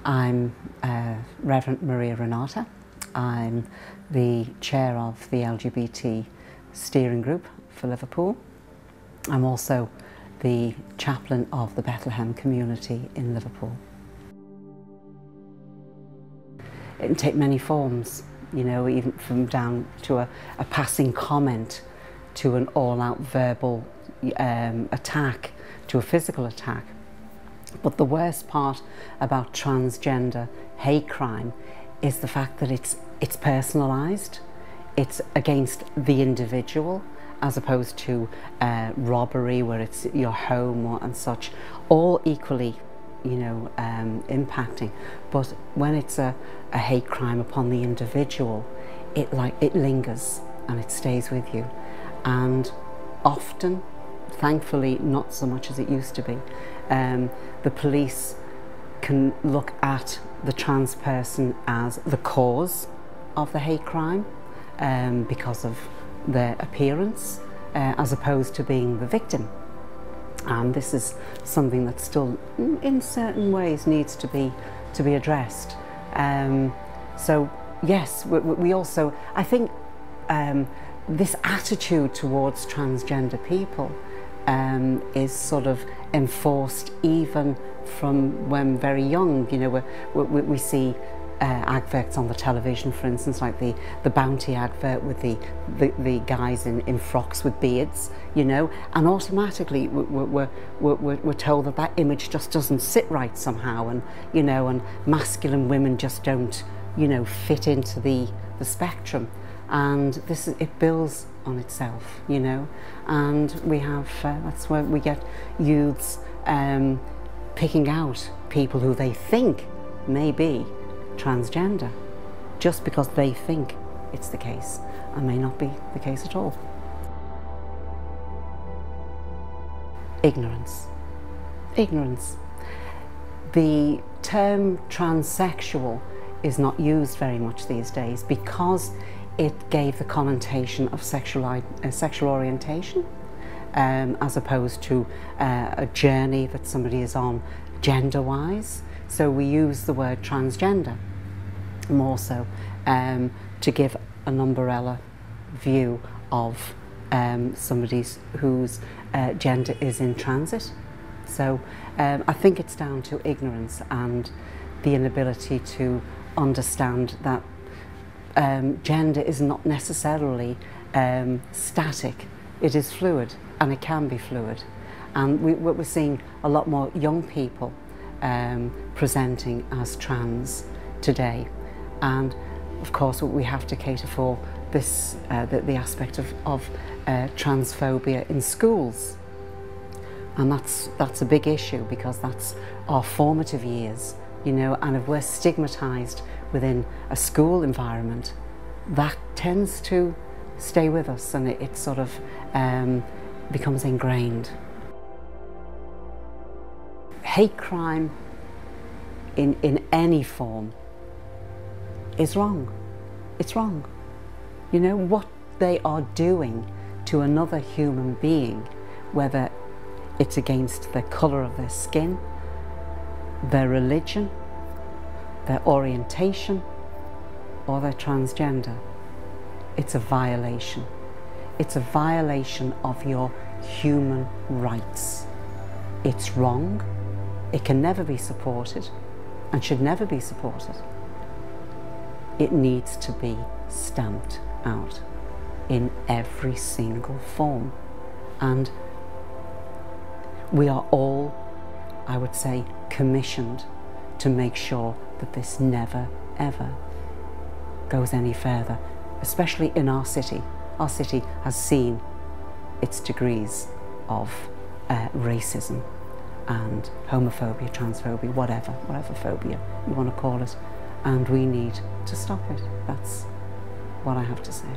I'm Reverend Maria Renate. I'm the chair of the LGBT steering group for Liverpool. I'm also the chaplain of the Bethlehem community in Liverpool. It can take many forms, you know, even from down to a passing comment, to an all-out verbal attack, to a physical attack. But the worst part about transgender hate crime is the fact that it's personalised. It's against the individual, as opposed to robbery, where it's your home and such, all equally, you know, impacting. But when it's a hate crime upon the individual, it lingers and it stays with you. And often, thankfully, not so much as it used to be, the police can look at the trans person as the cause of the hate crime because of their appearance, as opposed to being the victim. And this is something that still, in certain ways, needs to be addressed. So yes, we also, I think, this attitude towards transgender people is sort of enforced even from when very young. You know, we see adverts on the television, for instance, like the Bounty advert with the guys in frocks with beards, you know, and automatically we're told that image just doesn't sit right somehow, and you know, and masculine women just don't, you know, fit into the spectrum. And it builds on itself, you know, and we have that's where we get youths picking out people who they think may be transgender, just because they think it's the case, and may not be the case at all. Ignorance. Ignorance. The term transsexual is not used very much these days because it gave the connotation of sexual orientation, as opposed to a journey that somebody is on gender-wise. So we use the word transgender more so to give an umbrella view of somebody whose gender is in transit. So I think it's down to ignorance and the inability to understand that gender is not necessarily static. It is fluid, and it can be fluid. And we're seeing a lot more young people presenting as trans today. And of course we have to cater for this, the aspect of transphobia in schools. And that's a big issue, because that's our formative years, you know, and if we're stigmatised within a school environment, that tends to stay with us, and it sort of becomes ingrained. Hate crime in any form is wrong. It's wrong. You know, what they are doing to another human being, whether it's against the colour of their skin, their religion, their orientation, or their transgender, it's a violation. It's a violation of your human rights. It's wrong. It can never be supported, and should never be supported. It needs to be stamped out in every single form. And we are all, I would say, commissioned to make sure that this never, ever goes any further, especially in our city. Our city has seen its degrees of racism and homophobia, transphobia, whatever phobia you want to call it, and we need to stop it. That's what I have to say.